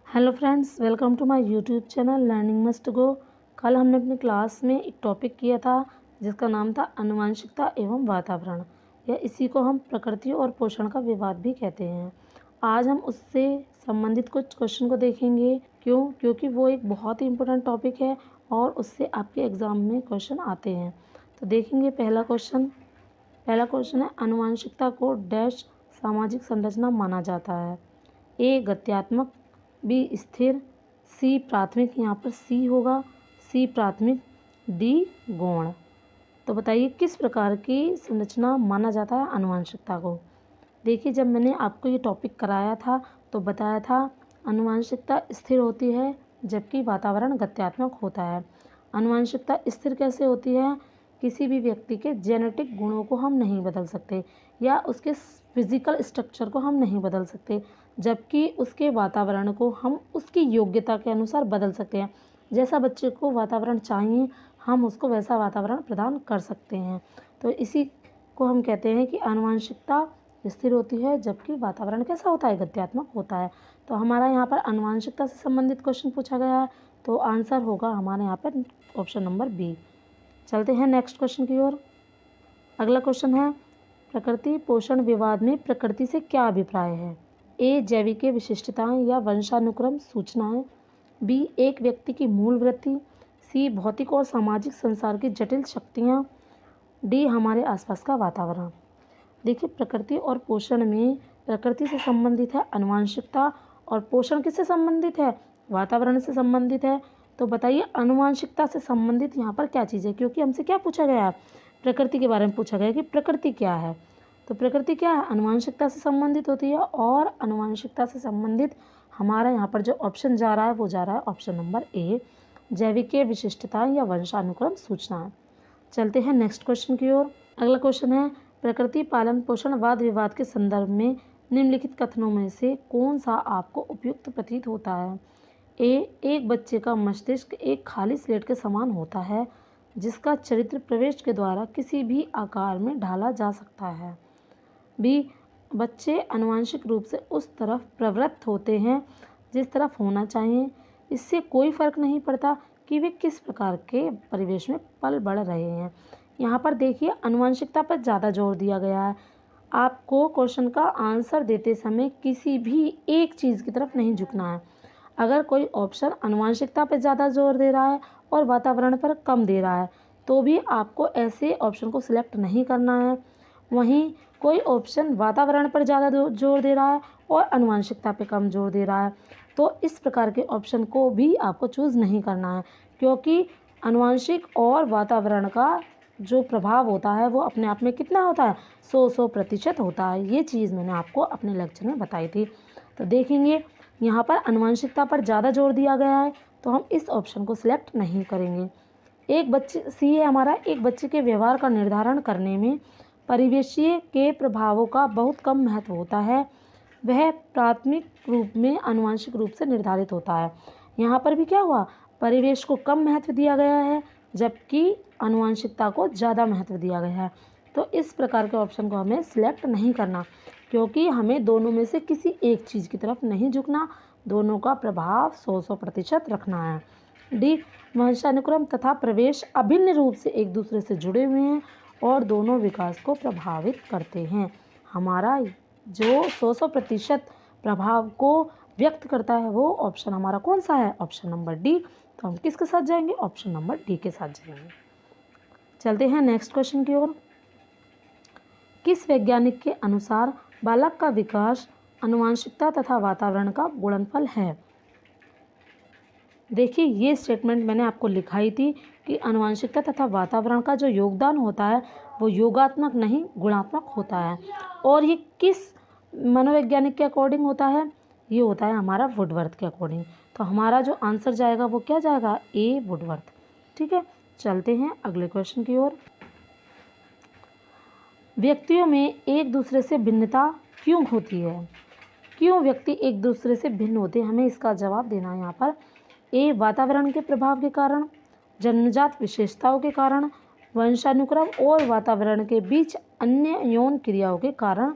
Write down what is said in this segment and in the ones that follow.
Hello friends, welcome to my YouTube channel learning must go. कल हमने अपनी class में एक टॉपिक किया था जिसका नाम था आनुवंशिकता एवं वातावरण, या इसी को हम प्रकृति और पोषण का विवाद भी कहते हैं। आज हम उससे संबंधित कुछ क्वेश्चन को देखेंगे। क्योंकि वो एक बहुत ही इम्पोर्टेंट टॉपिक है और उससे आपके एग्ज़ाम में क्वेश्चन आते हैं। तो देखेंगे पहला क्वेश्चन है, आनुवंशिकता को डैश सामाजिक संरचना माना जाता है। ए गत्यात्मक, बी स्थिर, सी प्राथमिक, यहाँ पर सी होगा, सी प्राथमिक, डी गौण। तो बताइए किस प्रकार की संरचना माना जाता है आनुवंशिकता को। देखिए, जब मैंने आपको ये टॉपिक कराया था तो बताया था आनुवंशिकता स्थिर होती है जबकि वातावरण गत्यात्मक होता है। आनुवंशिकता स्थिर कैसे होती है? किसी भी व्यक्ति के जेनेटिक गुणों को हम नहीं बदल सकते या उसके फिजिकल स्ट्रक्चर को हम नहीं बदल सकते, जबकि उसके वातावरण को हम उसकी योग्यता के अनुसार बदल सकते हैं। जैसा बच्चे को वातावरण चाहिए हम उसको वैसा वातावरण प्रदान कर सकते हैं। तो इसी को हम कहते हैं कि आनुवंशिकता स्थिर होती है जबकि वातावरण कैसा होता है? गत्यात्मक होता है। तो हमारा यहाँ पर आनुवंशिकता से संबंधित क्वेश्चन पूछा गया है, तो आंसर होगा हमारे यहाँ पर ऑप्शन नंबर बी। चलते हैं नेक्स्ट क्वेश्चन की ओर। अगला क्वेश्चन है, प्रकृति पोषण विवाद में प्रकृति से क्या अभिप्राय है? ए जैविक विशिष्टताएं या वंशानुक्रम सूचनाएं, बी एक व्यक्ति की मूल वृत्ति, सी भौतिक और सामाजिक संसार की जटिल शक्तियाँ, डी हमारे आसपास का वातावरण। देखिए, प्रकृति और पोषण में प्रकृति से संबंधित है आनुवंशिकता और पोषण किससे संबंधित है? वातावरण से संबंधित है। तो बताइए आनुवंशिकता से संबंधित यहाँ पर क्या चीज़ है, क्योंकि हमसे क्या पूछा गया है? प्रकृति के बारे में पूछा गया कि प्रकृति क्या है। तो प्रकृति क्या है? आनुवंशिकता से संबंधित होती है, और आनुवंशिकता से संबंधित हमारा यहाँ पर जो ऑप्शन जा रहा है वो जा रहा है ऑप्शन नंबर ए, जैविक विशिष्टताएं या वंशानुक्रम सूचनाएं। चलते हैं नेक्स्ट क्वेश्चन की ओर। अगला क्वेश्चन है, प्रकृति पालन पोषण वाद विवाद के संदर्भ में निम्नलिखित कथनों में से कौन सा आपको उपयुक्त प्रतीत होता है? ए एक बच्चे का मस्तिष्क एक खाली स्लेट के समान होता है जिसका चरित्र प्रवेश के द्वारा किसी भी आकार में ढाला जा सकता है। बी बच्चे आनुवंशिक रूप से उस तरफ प्रवृत्त होते हैं जिस तरफ होना चाहिए, इससे कोई फर्क नहीं पड़ता कि वे किस प्रकार के परिवेश में पल बढ़ रहे हैं। यहाँ पर देखिए, आनुवंशिकता पर ज़्यादा जोर दिया गया है। आपको क्वेश्चन का आंसर देते समय किसी भी एक चीज़ की तरफ नहीं झुकना है। अगर कोई ऑप्शन आनुवंशिकता पर ज़्यादा जोर दे रहा है और वातावरण पर कम दे रहा है तो भी आपको ऐसे ऑप्शन को सिलेक्ट नहीं करना है। वहीं कोई ऑप्शन वातावरण पर ज़्यादा जोर दे रहा है और आनुवंशिकता पे कम जोर दे रहा है तो इस प्रकार के ऑप्शन को भी आपको चूज़ नहीं करना है, क्योंकि आनुवंशिक और वातावरण का जो प्रभाव होता है वो अपने आप में कितना होता है? 100% होता है। ये चीज़ मैंने आपको अपने लेक्चर में बताई थी। तो देखेंगे यहाँ पर आनुवंशिकता पर ज़्यादा जोर दिया गया है तो हम इस ऑप्शन को सिलेक्ट नहीं करेंगे। एक बच्चे के व्यवहार का निर्धारण करने में परिवेशीय के प्रभावों का बहुत कम महत्व होता है। वह प्राथमिक रूप में आनुवंशिक रूप से निर्धारित होता है। यहाँ पर भी क्या हुआ? परिवेश को कम महत्व दिया गया है जबकि आनुवंशिकता को ज़्यादा महत्व दिया गया है। तो इस प्रकार के ऑप्शन को हमें सिलेक्ट नहीं करना, क्योंकि हमें दोनों में से किसी एक चीज़ की तरफ नहीं झुकना, दोनों का प्रभाव 100% रखना है। डी वंशानुक्रम तथा प्रवेश अभिन्न रूप से एक दूसरे से जुड़े हुए हैं और दोनों विकास को प्रभावित करते हैं। हमारा जो 100% प्रभाव को व्यक्त करता है वो ऑप्शन हमारा कौन सा है? Option number D. तो हम किसके साथ जाएंगे? ऑप्शन नंबर डी के साथ जाएंगे। चलते हैं नेक्स्ट क्वेश्चन की ओर। किस वैज्ञानिक के अनुसार बालक का विकास आनुवंशिकता तथा वातावरण का गुणनफल है? देखिए, ये स्टेटमेंट मैंने आपको लिखाई थी कि आनुवंशिकता तथा वातावरण का जो योगदान होता है वो योगात्मक नहीं गुणात्मक होता है। और ये किस मनोवैज्ञानिक के अकॉर्डिंग होता है? ये होता है हमारा वुडवर्थ के अकॉर्डिंग। तो हमारा जो आंसर जाएगा वो क्या जाएगा? ए वुडवर्थ। ठीक है, चलते हैं अगले क्वेश्चन की ओर। व्यक्तियों में एक दूसरे से भिन्नता क्यों होती है? क्यों व्यक्ति एक दूसरे से भिन्न होते हैं? हमें इसका जवाब देना है यहाँ पर। ए वातावरण के प्रभाव के कारण, जन्मजात विशेषताओं के कारण, वंशानुक्रम और वातावरण के बीच अन्य यौन क्रियाओं के कारण,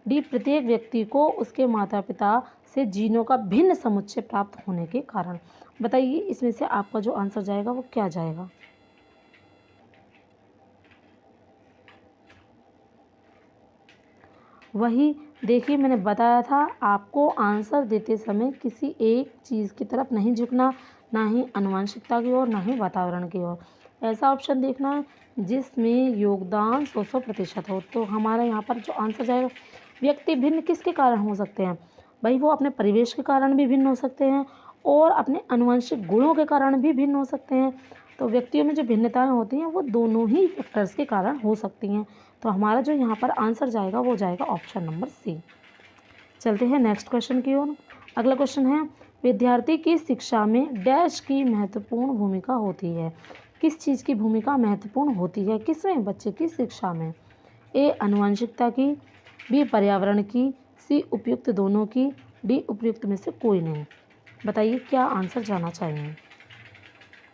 डी प्रत्येक व्यक्ति को उसके माता पिता से जीनों का भिन्न समुच्चय प्राप्त होने के कारण। बताइए इसमें से आपका जो आंसर जाएगा वो क्या जाएगा। वही देखिए, मैंने बताया था आपको आंसर देते समय किसी एक चीज़ की तरफ नहीं झुकना, ना ही आनुवंशिकता की ओर, ना ही वातावरण की ओर। ऐसा ऑप्शन देखना है जिसमें योगदान 100% हो। तो हमारा यहाँ पर जो आंसर जाएगा, व्यक्ति भिन्न किसके कारण हो सकते हैं। भाई वो अपने परिवेश के कारण भी भिन्न हो सकते हैं और अपने आनुवंशिक गुणों के कारण भी भिन्न हो सकते हैं। तो व्यक्तियों में जो भिन्नताएं होती हैं वो दोनों ही फैक्टर्स के कारण हो सकती हैं। तो हमारा जो यहाँ पर आंसर जाएगा वो जाएगा ऑप्शन नंबर सी। चलते हैं नेक्स्ट क्वेश्चन की ओर। अगला क्वेश्चन है, विद्यार्थी की शिक्षा में डैश की महत्वपूर्ण भूमिका होती है। किस चीज़ की भूमिका महत्वपूर्ण होती है किसमें, बच्चे की शिक्षा में। ए आनुवंशिकता की, बी पर्यावरण की, सी उपयुक्त दोनों की, डी उपयुक्त में से कोई नहीं। बताइए क्या आंसर जाना चाहिए।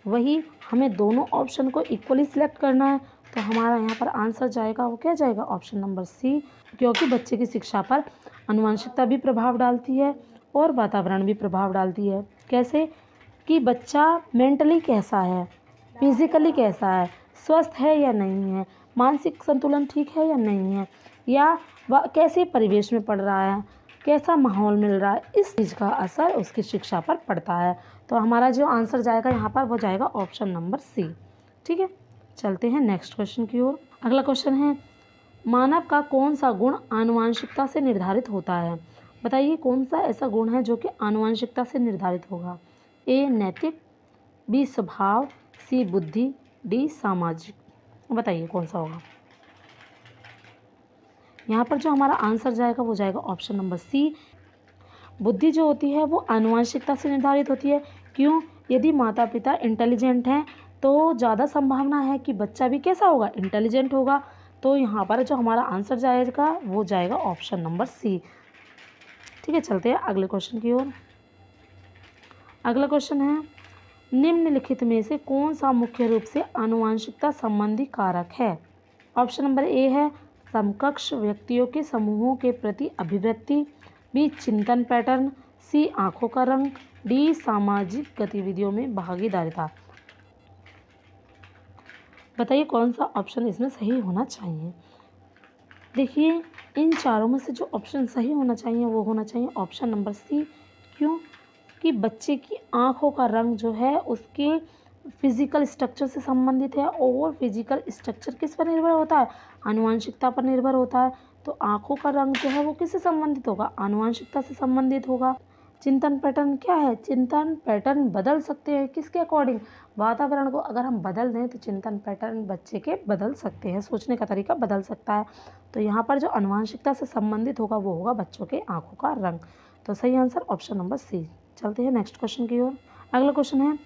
वही हमें दोनों ऑप्शन को इक्वली सिलेक्ट करना है। तो हमारा यहाँ पर आंसर जाएगा वो क्या जाएगा, ऑप्शन नंबर सी। क्योंकि बच्चे की शिक्षा पर आनुवंशिकता भी प्रभाव डालती है और वातावरण भी प्रभाव डालती है। कैसे कि बच्चा मेंटली कैसा है, फिजिकली कैसा है, स्वस्थ है या नहीं है, मानसिक संतुलन ठीक है या नहीं है, या वह कैसे परिवेश में पढ़ रहा है, कैसा माहौल मिल रहा है, इस चीज़ का असर उसकी शिक्षा पर पड़ता है। तो हमारा जो आंसर जाएगा यहाँ पर वो जाएगा ऑप्शन नंबर सी। ठीक है, चलते हैं नेक्स्ट क्वेश्चन की ओर। अगला क्वेश्चन है, मानव का कौन सा गुण आनुवंशिकता से निर्धारित होता है। बताइए कौन सा ऐसा गुण है जो कि आनुवंशिकता से निर्धारित होगा। ए नैतिक, बी स्वभाव, सी बुद्धि, डी सामाजिक। बताइए कौन सा होगा। यहाँ पर जो हमारा आंसर जाएगा वो जाएगा ऑप्शन नंबर सी। बुद्धि जो होती है वो आनुवंशिकता से निर्धारित होती है। क्यों, यदि माता पिता इंटेलिजेंट हैं तो ज़्यादा संभावना है कि बच्चा भी कैसा होगा, इंटेलिजेंट होगा। तो यहाँ पर जो हमारा आंसर जाएगा वो जाएगा ऑप्शन नंबर सी। ठीक है, चलते हैं अगले क्वेश्चन की ओर। अगला क्वेश्चन है, निम्नलिखित में से कौन सा मुख्य रूप से आनुवंशिकता संबंधी कारक है। ऑप्शन नंबर ए है समकक्ष व्यक्तियों के समूहों के प्रति अभिवृत्ति, बी चिंतन पैटर्न, सी आंखों का रंग, डी सामाजिक गतिविधियों में भागीदारिता। बताइए कौन सा ऑप्शन इसमें सही होना चाहिए। देखिए इन चारों में से जो ऑप्शन सही होना चाहिए वो होना चाहिए ऑप्शन नंबर सी। क्यों कि बच्चे की आंखों का रंग जो है उसके फिजिकल स्ट्रक्चर से संबंधित है और फिजिकल स्ट्रक्चर किस पर निर्भर होता है, आनुवंशिकता पर निर्भर होता है। तो आंखों का रंग जो है वो किससे संबंधित होगा, आनुवंशिकता से संबंधित होगा। चिंतन पैटर्न क्या है, चिंतन पैटर्न बदल सकते हैं किसके अकॉर्डिंग, वातावरण को अगर हम बदल दें तो चिंतन पैटर्न बच्चे के बदल सकते हैं, सोचने का तरीका बदल सकता है। तो यहाँ पर जो आनुवंशिकता से संबंधित होगा वो होगा बच्चों के आंखों का रंग। तो सही आंसर ऑप्शन नंबर सी। चलते हैं नेक्स्ट क्वेश्चन की ओर। अगला क्वेश्चन है,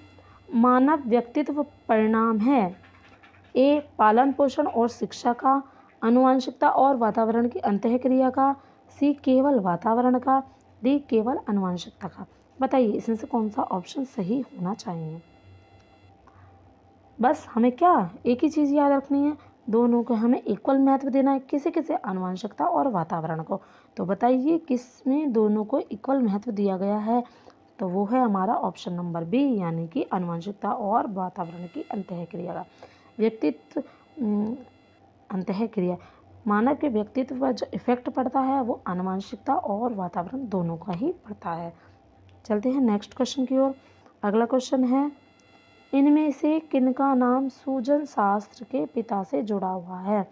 मानव व्यक्तित्व परिणाम है ए पालन पोषण और शिक्षा का, आनुवंशिकता और वातावरण की अंतःक्रिया का, सी केवल वातावरण का, डी केवल आनुवंशिकता का। बताइए इसमें से कौन सा ऑप्शन सही होना चाहिए। बस हमें क्या एक ही चीज़ याद रखनी है, दोनों को हमें इक्वल महत्व देना है, किसे किसे, आनुवंशिकता और वातावरण को। तो बताइए किस में दोनों को इक्वल महत्व दिया गया है। तो वो है हमारा ऑप्शन नंबर बी, यानी कि आनुवंशिकता और वातावरण की अंतःक्रिया का। व्यक्तित्व अंतःक्रिया, मानव के व्यक्तित्व पर जो इफेक्ट पड़ता है वो आनुवंशिकता और वातावरण दोनों का ही पड़ता है। चलते हैं नेक्स्ट क्वेश्चन की ओर। अगला क्वेश्चन है, इनमें से किनका नाम सूजन शास्त्र के पिता से जुड़ा हुआ है।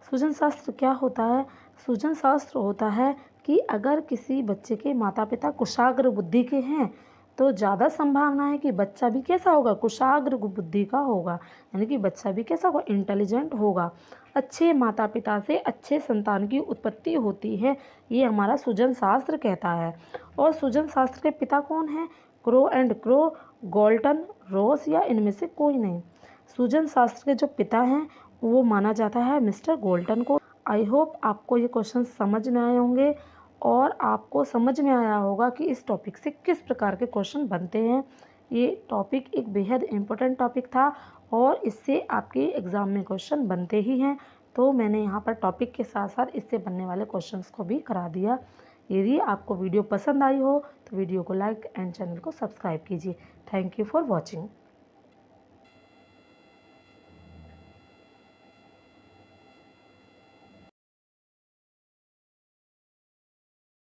सूजन शास्त्र क्या होता है, सूजन शास्त्र होता है कि अगर किसी बच्चे के माता पिता कुशाग्र बुद्धि के हैं तो ज़्यादा संभावना है कि बच्चा भी कैसा होगा, कुशाग्र बुद्धि का होगा, यानी कि बच्चा भी कैसा होगा, इंटेलिजेंट होगा। अच्छे माता पिता से अच्छे संतान की उत्पत्ति होती है, ये हमारा सूजन शास्त्र कहता है। और सूजन शास्त्र के पिता कौन है, क्रो एंड क्रो, गोल्टन, रोस या इनमें से कोई नहीं। सूजन शास्त्र के जो पिता हैं वो माना जाता है मिस्टर गोल्टन को। आई होप आपको ये क्वेश्चन समझ में आए होंगे और आपको समझ में आया होगा कि इस टॉपिक से किस प्रकार के क्वेश्चन बनते हैं। ये टॉपिक एक बेहद इम्पोर्टेंट टॉपिक था और इससे आपके एग्ज़ाम में क्वेश्चन बनते ही हैं। तो मैंने यहाँ पर टॉपिक के साथ साथ इससे बनने वाले क्वेश्चंस को भी करा दिया। यदि आपको वीडियो पसंद आई हो तो वीडियो को लाइक एंड चैनल को सब्सक्राइब कीजिए। Thank you for watching.